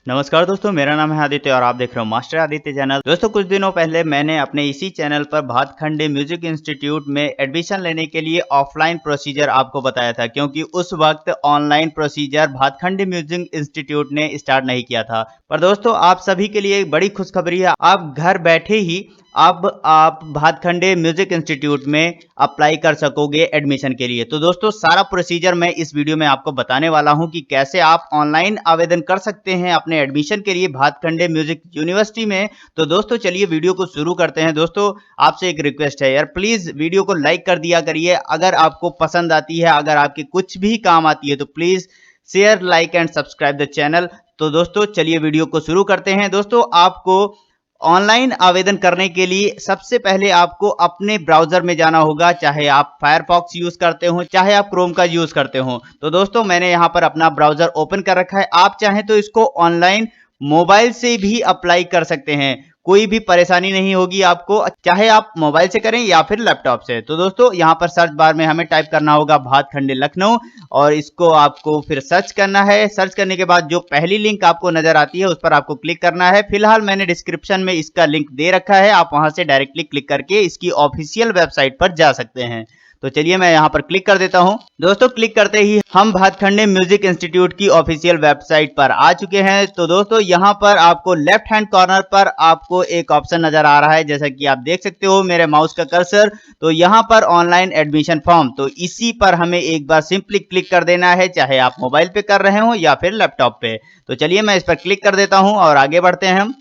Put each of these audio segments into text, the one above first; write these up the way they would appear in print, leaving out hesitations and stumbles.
नमस्कार दोस्तों, मेरा नाम है आदित्य और आप देख रहे हो मास्टर आदित्य चैनल। दोस्तों, कुछ दिनों पहले मैंने अपने इसी चैनल पर भातखंडे म्यूजिक इंस्टीट्यूट में एडमिशन लेने के लिए ऑफलाइन प्रोसीजर आपको बताया था, क्योंकि उस वक्त online procedure Bhatkhande music institute ने स्टार्ट नहीं किया था। पर दोस्तों, आप सभी के लिए एक बड़ी खुशखबरी है। आप घर बैठे ही अब आप भातखंडे म्यूजिक इंस्टीट्यूट में अप्लाई कर सकोगे एडमिशन के लिए। तो दोस्तों, सारा प्रोसीजर मैं इस वीडियो में आपको बताने वाला हूं कि कैसे आप ऑनलाइन आवेदन कर सकते हैं अपने एडमिशन के लिए भातखंडे म्यूजिक यूनिवर्सिटी में। तो दोस्तों, चलिए वीडियो को शुरू करते हैं। दोस्तों, आपसे एक रिक्वेस्ट है यार, प्लीज वीडियो को लाइक कर दिया करिए। अगर आपको पसंद आती है, अगर आपके कुछ भी काम आती है, तो please share, like and subscribe the channel. तो दोस्तों, चलिए वीडियो को शुरू करते हैं। दोस्तों, आपको ऑनलाइन आवेदन करने के लिए सबसे पहले आपको अपने ब्राउजर में जाना होगा, चाहे आप फायरफॉक्स यूज करते हो, चाहे आप क्रोम का यूज करते हो। तो दोस्तों, मैंने यहां पर अपना ब्राउजर ओपन कर रखा है। आप चाहें तो इसको ऑनलाइन मोबाइल से भी अप्लाई कर सकते हैं, कोई भी परेशानी नहीं होगी आपको, चाहे आप मोबाइल से करें या फिर लैपटॉप से। तो दोस्तों, यहां पर सर्च बार में हमें टाइप करना होगा भातखंडे लखनऊ, और इसको आपको फिर सर्च करना है। सर्च करने के बाद जो पहली लिंक आपको नजर आती है उस पर आपको क्लिक करना है। फिलहाल मैंने डिस्क्रिप्शन में इसका लिंक दे रखा है, आप वहां से डायरेक्टली क्लिक करके इसकी ऑफिशियल वेबसाइट पर जा सकते हैं। तो चलिए मैं यहां पर क्लिक कर देता हूं। दोस्तों, क्लिक करते ही हम भातखंडे म्यूजिक इंस्टीट्यूट की ऑफिशियल वेबसाइट पर आ चुके हैं। तो दोस्तों, यहां पर आपको लेफ्ट हैंड कॉर्नर पर आपको एक ऑप्शन नजर आ रहा है, जैसा कि आप देख सकते हो मेरे माउस का कर्सर। तो यहां पर ऑनलाइन एडमिशन फॉर्म, तो इसी पर हमें एक बार सिंपली क्लिक कर देना है, चाहे आप मोबाइल पे कर रहे हो या फिर लैपटॉप पे। तो चलिए मैं इस पर क्लिक कर देता हूं और आगे बढ़ते हैं हम।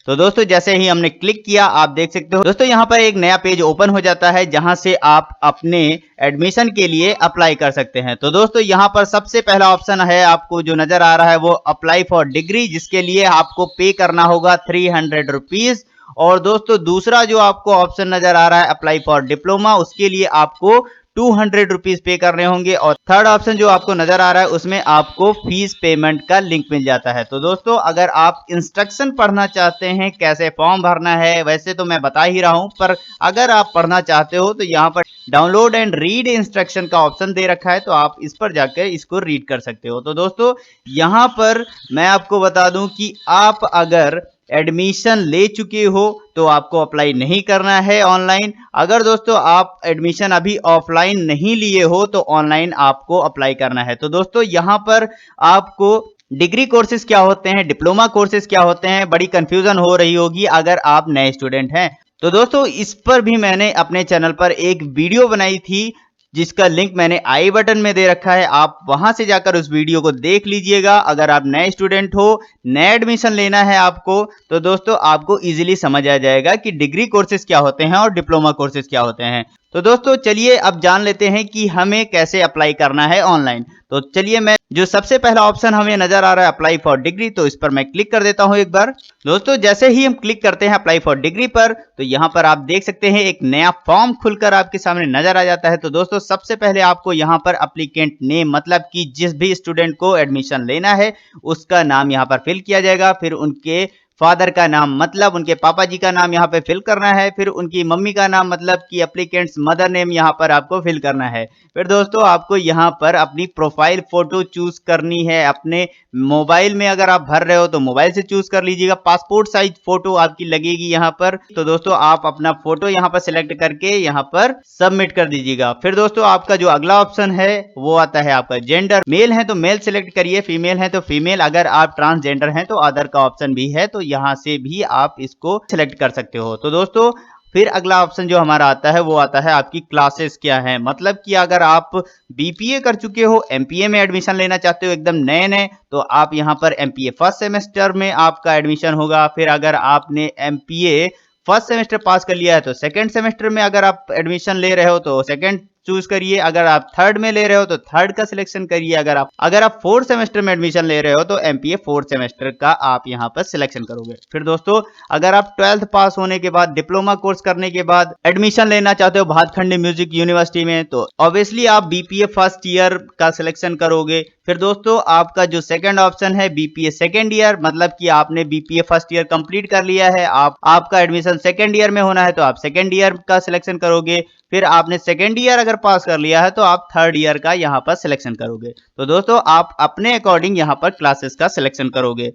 तो दोस्तों, जैसे ही हमने क्लिक किया, आप देख सकते हो दोस्तों, यहां पर एक नया पेज ओपन हो जाता है, जहां से आप अपने एडमिशन के लिए अप्लाई कर सकते हैं। तो दोस्तों, यहां पर सबसे पहला ऑप्शन है आपको जो नजर आ रहा है वो अप्लाई फॉर डिग्री, जिसके लिए आपको पे करना होगा 300 रुपीज। और दोस्तों, दूसरा जो आपको ऑप्शन नजर आ रहा है अप्लाई फॉर डिप्लोमा, उसके लिए आपको 200 रुपीज पे करने होंगे। और थर्ड ऑप्शन जो आपको नजर आ रहा है उसमें आपको फीस पेमेंट का लिंक मिल जाता है। तो दोस्तों, अगर आप इंस्ट्रक्शन पढ़ना चाहते हैं कैसे फॉर्म भरना है, वैसे तो मैं बता ही रहा हूं, पर अगर आप पढ़ना चाहते हो तो यहाँ पर डाउनलोड एंड रीड इंस्ट्रक्शन का ऑप्शन दे रखा है, तो आप इस पर जाकर इसको रीड कर सकते हो। तो दोस्तों, यहाँ पर मैं आपको बता दूं कि आप अगर एडमिशन ले चुके हो तो आपको अप्लाई नहीं करना है ऑनलाइन। अगर दोस्तों आप एडमिशन अभी ऑफलाइन नहीं लिए हो तो ऑनलाइन आपको अप्लाई करना है। तो दोस्तों, यहां पर आपको डिग्री कोर्सेज क्या होते हैं, डिप्लोमा कोर्सेज क्या होते हैं, बड़ी कंफ्यूजन हो रही होगी अगर आप नए स्टूडेंट हैं। तो दोस्तों, इस पर भी मैंने अपने चैनल पर एक वीडियो बनाई थी, जिसका लिंक मैंने आई बटन में दे रखा है, आप वहां से जाकर उस वीडियो को देख लीजिएगा। अगर आप नए स्टूडेंट हो, नया एडमिशन लेना है आपको, तो दोस्तों आपको इजीली समझ आ जाएगा कि डिग्री कोर्सेज क्या होते हैं और डिप्लोमा कोर्सेज क्या होते हैं। तो दोस्तों, चलिए अब जान लेते हैं कि हमें कैसे अप्लाई करना है ऑनलाइन। तो चलिए, मैं जो सबसे पहला ऑप्शन हमें नजर आ रहा है अप्लाई फॉर डिग्री, तो इस पर मैं क्लिक कर देता हूं एक बार। दोस्तों, जैसे ही हम क्लिक करते हैं अप्लाई फॉर डिग्री पर, तो यहां पर आप देख सकते हैं एक नया फॉर्म खुलकर आपके सामने नजर आ जाता है। तो दोस्तों, सबसे पहले आपको यहां पर एप्लीकेंट नेम, मतलब कि जिस भी स्टूडेंट को एडमिशन लेना है उसका नाम यहां पर फिल किया जाएगा। फिर उनके फादर का नाम, मतलब उनके पापा जी का नाम यहाँ पे फिल करना है। फिर उनकी मम्मी का नाम, मतलब कि एप्लीकेंट्स मदर नेम यहाँ पर आपको फिल करना है। फिर दोस्तों, आपको यहाँ पर अपनी प्रोफाइल फोटो चूज करनी है। अपने मोबाइल में अगर आप भर रहे हो तो मोबाइल से चूज कर लीजिएगा। पासपोर्ट साइज फोटो आपकी लगेगी यहाँ पर। तो दोस्तों, आप अपना फोटो यहाँ पर सिलेक्ट करके यहाँ पर सबमिट कर दीजिएगा। फिर दोस्तों, आपका जो अगला ऑप्शन है वो आता है आपका जेंडर। मेल है तो मेल सिलेक्ट करिए, फीमेल है तो फीमेल, अगर आप ट्रांसजेंडर हैं तो अदर का ऑप्शन भी है, तो यहां से भी आप इसको सिलेक्ट कर सकते हो। तो दोस्तों, फिर अगला ऑप्शन जो हमारा आता है वो आता है आपकी क्लासेस क्या है, मतलब कि अगर आप बीपीए कर चुके हो, एमपीए में एडमिशन लेना चाहते हो एकदम नए नए, तो आप यहां पर एमपीए फर्स्ट सेमेस्टर में आपका एडमिशन होगा। फिर अगर आपने एमपीए फर्स्ट सेमेस्टर पास कर लिया है तो सेकंड सेमेस्टर में अगर आप एडमिशन ले रहे हो तो सेकंड चूज करिए। अगर आप थर्ड में ले रहे हो तो थर्ड का सिलेक्शन करिए। अगर आप फोर्थ सेमेस्टर में एडमिशन ले रहे हो तो एमपीए फोर्थ सेमेस्टर का आप यहां पर सिलेक्शन करोगे। फिर दोस्तों, अगर आप 12th पास होने के बाद, डिप्लोमा कोर्स करने के बाद एडमिशन लेना चाहते हो भातखंडे म्यूजिक यूनिवर्सिटी में, तो ऑब्वियसली आप बीपीए फर्स्ट ईयर का सिलेक्शन करोगे। फिर दोस्तों, आपका जो सेकंड ऑप्शन है बीपीए सेकंड ईयर, मतलब कि आपने बीपीए फर्स्ट ईयर कंप्लीट कर लिया है, आपका एडमिशन सेकंड ईयर में होना है, तो आप सेकंड ईयर का सिलेक्शन करोगे। फिर आपने सेकंड ईयर अगर पास कर लिया है तो आप थर्ड ईयर का यहां पर सिलेक्शन करोगे। तो दोस्तों, आप अपने अकॉर्डिंग यहां पर क्लासेस का सिलेक्शन करोगे।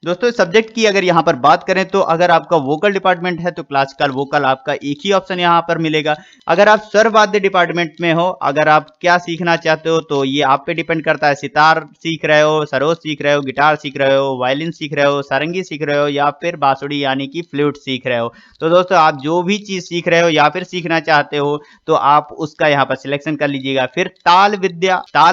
दोस्तों सब्जेक्ट की अगर यहाँ पर बात करें तो अगर आपका वोकल डिपार्टमेंट है तो क्लासिकल वोकल आपका एक ही ऑप्शन यहाँ पर मिलेगा। अगर आप स्वर वाद्य डिपार्टमेंट में हो, अगर आप क्या सीखना चाहते हो तो ये आप पे डिपेंड करता है। सितार सीख रहे हो, सरोद सीख रहे हो, गिटार सीख रहे हो, वायलिन सीख रहे हो, सारंगी सीख रहे हो या फिर बांसुरी यानी कि फ्लूट सीख रहे हो। तो दोस्तों आप जो भी चीज सीख रहे हो या फिर सीखना चाहते हो तो आप उसका यहाँ पर सिलेक्शन कर लीजिएगा। फिर ताल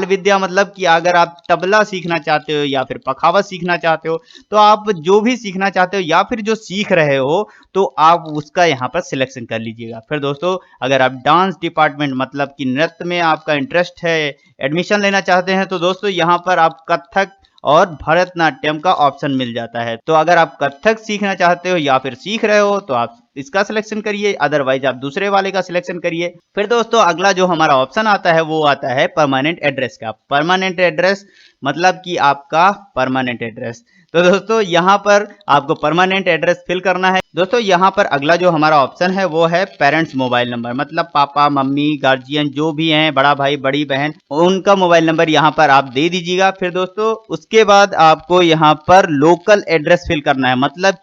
विद्या मतलब कि अगर आप तबला सीखना चाहते हो या फिर पखावत सीखना चाहते हो तो आप जो भी सीखना चाहते हो या फिर जो सीख रहे हो तो आप उसका यहाँ पर सिलेक्शन कर लीजिएगा। फिर दोस्तों अगर आप डांस डिपार्टमेंट मतलब कि नृत्य में आपका इंटरेस्ट है, एडमिशन लेना चाहते हैं तो दोस्तों यहाँ पर आप कथक और भरतनाट्यम का ऑप्शन मिल जाता है। तो अगर आप कथक सीखना चाहते हो या फिर सीख रहे हो तो आप इसका सिलेक्शन करिए, अदरवाइज आप दूसरे वाले का सिलेक्शन करिए। फिर दोस्तों अगला जो हमारा ऑप्शन आता है वो आता है परमानेंट एड्रेस का। परमानेंट एड्रेस मतलब कि आपका परमानेंट एड्रेस। तो दोस्तों यहाँ पर आपको परमानेंट एड्रेस फिल करना है। दोस्तों यहाँ पर अगला जो हमारा ऑप्शन है वो है पेरेंट्स मोबाइल नंबर, मतलब पापा मम्मी गार्जियन जो भी हैं, बड़ा भाई बड़ी बहन, उनका मोबाइल नंबर यहाँ पर आप दे दीजिएगा। फिर दोस्तों उसके बाद आपको यहाँ पर लोकल एड्रेस फिल करना है, मतलब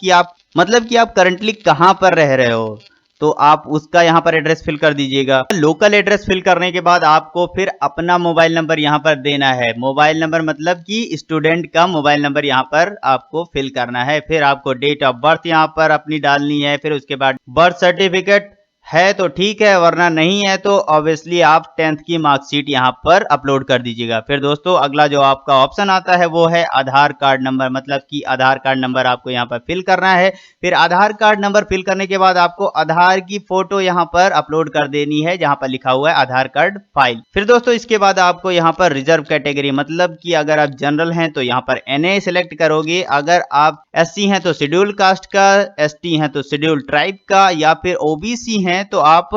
कि आप करंटली कहाँ पर रह रहे हो तो आप उसका यहाँ पर एड्रेस फिल कर दीजिएगा। लोकल एड्रेस फिल करने के बाद आपको फिर अपना मोबाइल नंबर यहाँ पर देना है। मोबाइल नंबर मतलब कि स्टूडेंट का मोबाइल नंबर यहाँ पर आपको फिल करना है। फिर आपको डेट ऑफ बर्थ यहाँ पर अपनी डालनी है। फिर उसके बाद बर्थ सर्टिफिकेट है तो ठीक है, वरना नहीं है तो ऑब्वियसली आप 10th की मार्कशीट यहाँ पर अपलोड कर दीजिएगा। फिर दोस्तों अगला जो आपका ऑप्शन आता है वो है आधार कार्ड नंबर, मतलब कि आधार कार्ड नंबर आपको यहाँ पर फिल करना है। फिर आधार कार्ड नंबर फिल करने के बाद आपको आधार की फोटो यहाँ पर अपलोड कर देनी है जहाँ पर लिखा हुआ है आधार कार्ड फाइल। फिर दोस्तों इसके बाद आपको यहाँ पर रिजर्व कैटेगरी, मतलब कि अगर आप जनरल हैं तो यहाँ पर NA सिलेक्ट करोगे, अगर आप SC हैं तो शेड्यूल कास्ट का, ST हैं तो शेड्यूल ट्राइब का, या फिर OBC हैं तो आप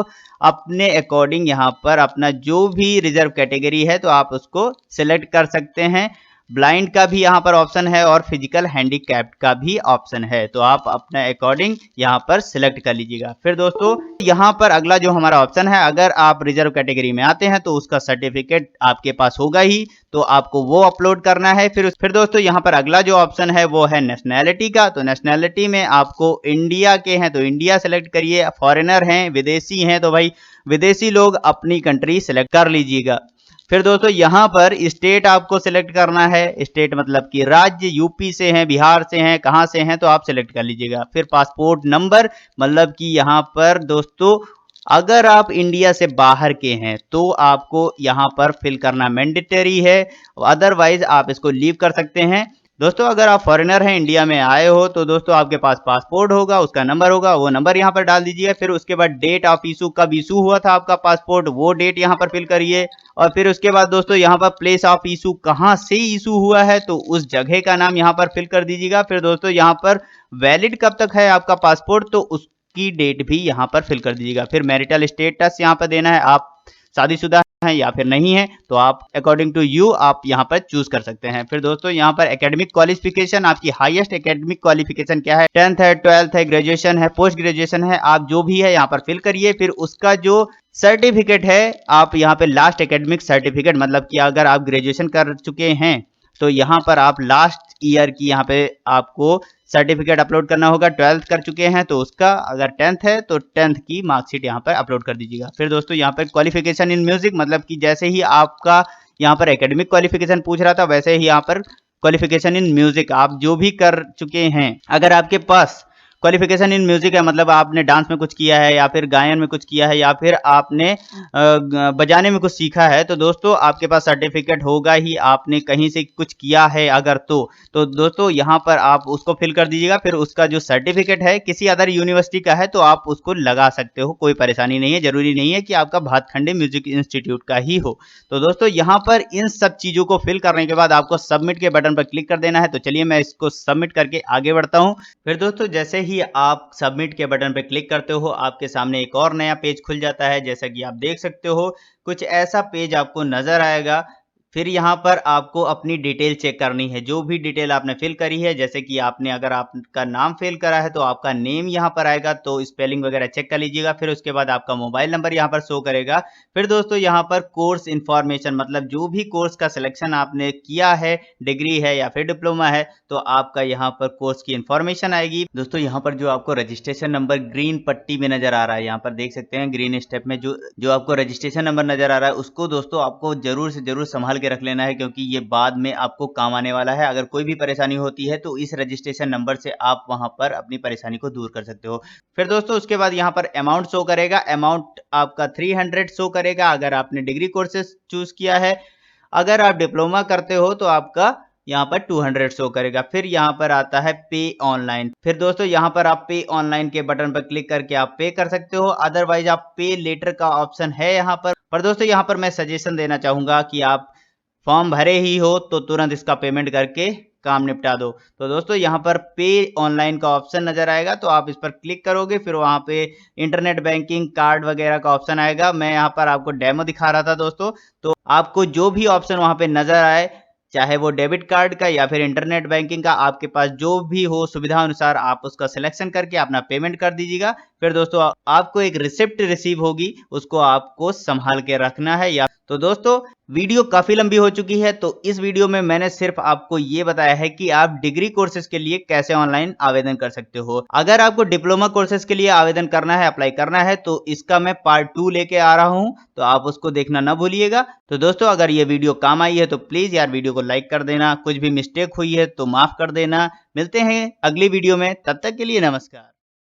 अपने अकॉर्डिंग यहाँ पर अपना जो भी रिजर्व कैटेगरी है तो आप उसको सिलेक्ट कर सकते हैं। ब्लाइंड का भी यहाँ पर ऑप्शन है और फिजिकल हैंडीकैप्ड का भी ऑप्शन है, तो आप अपने अकॉर्डिंग यहाँ पर सिलेक्ट कर लीजिएगा। फिर दोस्तों यहाँ पर अगला जो हमारा ऑप्शन है, अगर आप रिजर्व कैटेगरी में आते हैं तो उसका सर्टिफिकेट आपके पास होगा ही, तो आपको वो अपलोड करना है। फिर दोस्तों यहाँ पर अगला जो ऑप्शन है वो है नेशनैलिटी का। तो नेशनैलिटी में आपको इंडिया के हैं तो इंडिया सेलेक्ट करिए, फॉरेनर हैं विदेशी हैं तो भाई विदेशी लोग अपनी कंट्री सेलेक्ट कर लीजिएगा। फिर दोस्तों यहाँ पर स्टेट आपको सिलेक्ट करना है, स्टेट मतलब कि राज्य, यूपी से हैं, बिहार से हैं, कहाँ से हैं तो आप सिलेक्ट कर लीजिएगा। फिर पासपोर्ट नंबर, मतलब कि यहाँ पर दोस्तों अगर आप इंडिया से बाहर के हैं तो आपको यहाँ पर फिल करना मैंडेटरी है, अदरवाइज आप इसको लीव कर सकते हैं। दोस्तों अगर आप फॉरेनर हैं, इंडिया में आए हो तो दोस्तों आपके पास पासपोर्ट होगा, उसका नंबर होगा, वो नंबर यहाँ पर डाल दीजिए। फिर उसके बाद डेट ऑफ इशू, कब इशू हुआ था आपका पासपोर्ट वो डेट यहाँ पर फिल करिए। और फिर उसके बाद दोस्तों यहाँ पर प्लेस ऑफ इशू, कहाँ से इशू हुआ है तो उस जगह का नाम यहाँ पर फिल कर दीजिएगा। फिर दोस्तों यहाँ पर वैलिड कब तक है आपका पासपोर्ट तो उसकी डेट भी यहाँ पर फिल कर दीजिएगा। फिर मैरिटल स्टेटस यहाँ पर देना है, आप शादीशुदा हैं या फिर नहीं है तो आप अकॉर्डिंग टू यू आप यहाँ पर चूज कर सकते हैं। फिर दोस्तों यहाँ पर एकेडमिक क्वालिफिकेशन, आपकी हाईएस्ट एकेडमिक क्वालिफिकेशन क्या है, 10th है, 12th है, ग्रेजुएशन है, पोस्ट ग्रेजुएशन है, आप जो भी है यहाँ पर फिल करिए। फिर उसका जो सर्टिफिकेट है आप यहाँ पे लास्ट एकेडमिक सर्टिफिकेट, मतलब कि अगर आप ग्रेजुएशन कर चुके हैं तो यहाँ पर आप लास्ट ईयर की यहाँ पे आपको सर्टिफिकेट अपलोड करना होगा। 12th कर चुके हैं तो उसका, अगर 10th है तो 10th की मार्कशीट यहाँ पर अपलोड कर दीजिएगा। फिर दोस्तों यहाँ पर क्वालिफिकेशन इन म्यूजिक, मतलब कि जैसे ही आपका यहाँ पर एकेडमिक क्वालिफिकेशन पूछ रहा था वैसे ही यहाँ पर क्वालिफिकेशन इन म्यूजिक आप जो भी कर चुके हैं, अगर आपके पास क्वालिफिकेशन इन म्यूजिक है, मतलब आपने डांस में कुछ किया है या फिर गायन में कुछ किया है या फिर आपने बजाने में कुछ सीखा है तो दोस्तों आपके पास सर्टिफिकेट होगा ही, आपने कहीं से कुछ किया है अगर तो दोस्तों यहाँ पर आप उसको फिल कर दीजिएगा। फिर उसका जो सर्टिफिकेट है किसी अदर यूनिवर्सिटी का है तो आप उसको लगा सकते हो, कोई परेशानी नहीं है, जरूरी नहीं है कि आपका भातखंडे म्यूजिक इंस्टीट्यूट का ही हो। तो दोस्तों यहाँ पर इन सब चीजों को फिल करने के बाद आपको सबमिट के बटन पर क्लिक कर देना है। तो चलिए मैं इसको सबमिट करके आगे बढ़ता हूँ। फिर दोस्तों जैसे ही आप सबमिट के बटन पर क्लिक करते हो आपके सामने एक और नया पेज खुल जाता है। जैसा कि आप देख सकते हो कुछ ऐसा पेज आपको नजर आएगा। फिर यहाँ पर आपको अपनी डिटेल चेक करनी है, जो भी डिटेल आपने फिल करी है, जैसे कि आपने अगर आपका नाम फिल करा है तो आपका नेम यहाँ पर आएगा, तो स्पेलिंग वगैरह चेक कर लीजिएगा। फिर उसके बाद आपका मोबाइल नंबर यहाँ पर शो करेगा। फिर दोस्तों यहाँ पर कोर्स इन्फॉर्मेशन, मतलब जो भी कोर्स का सिलेक्शन आपने किया है, डिग्री है या फिर डिप्लोमा है, तो आपका यहाँ पर कोर्स की इन्फॉर्मेशन आएगी। दोस्तों यहाँ पर जो आपको रजिस्ट्रेशन नंबर ग्रीन पट्टी में नजर आ रहा है, यहाँ पर देख सकते हैं ग्रीन स्टेप में जो आपको रजिस्ट्रेशन नंबर नजर आ रहा है, उसको दोस्तों आपको जरूर से जरूर संभाल के रख लेना है, क्योंकि ये बाद में आपको काम आने वाला है। अगर कोई भी परेशानी होती है तो इस रजिस्ट्रेशन नंबर से आप वहां पर अपनी परेशानी को दूर कर सकते हो। फिर दोस्तों उसके बाद यहाँ पर अमाउंट शो करेगा, अमाउंट आपका 300 शो करेगा अगर आपने डिग्री कोर्सेज चूज किया है। अगर आप डिप्लोमा करते हो तो आपका यहाँ पर 200 शो करेगा। फिर यहाँ पर आता है पे ऑनलाइन। फिर दोस्तों यहाँ पर आप पे ऑनलाइन के बटन पर क्लिक करके आप पे कर सकते हो, अदरवाइज आप पे लेटर का ऑप्शन है यहाँ पर दोस्तों यहाँ पर मैं सजेशन देना चाहूंगा कि आप फॉर्म भरे ही हो तो तुरंत इसका पेमेंट करके काम निपटा दो। तो दोस्तों यहाँ पर पे ऑनलाइन का ऑप्शन नजर आएगा, तो आप इस पर क्लिक करोगे, फिर वहां पे इंटरनेट बैंकिंग कार्ड वगैरह का ऑप्शन आएगा। मैं यहाँ पर आपको डेमो दिखा रहा था दोस्तों, तो आपको जो भी ऑप्शन वहां पे नजर आए, चाहे वो डेबिट कार्ड का या फिर इंटरनेट बैंकिंग का, आपके पास जो भी हो सुविधा अनुसार आप उसका सिलेक्शन करके अपना पेमेंट कर दीजिएगा। फिर दोस्तों आपको एक रिसिप्ट रिसीव होगी, उसको आपको संभाल के रखना है। या तो दोस्तों वीडियो काफी लंबी हो चुकी है, तो इस वीडियो में मैंने सिर्फ आपको ये बताया है कि आप डिग्री कोर्सेज के लिए कैसे ऑनलाइन आवेदन कर सकते हो। अगर आपको डिप्लोमा कोर्सेज के लिए आवेदन करना है, अप्लाई करना है, तो इसका मैं पार्ट 2 लेके आ रहा हूं, तो आप उसको देखना ना भूलिएगा। तो दोस्तों अगर ये वीडियो काम आई है तो प्लीज यार वीडियो को लाइक कर देना, कुछ भी मिस्टेक हुई है तो माफ कर देना। मिलते हैं अगली वीडियो में, तब तक के लिए नमस्कार।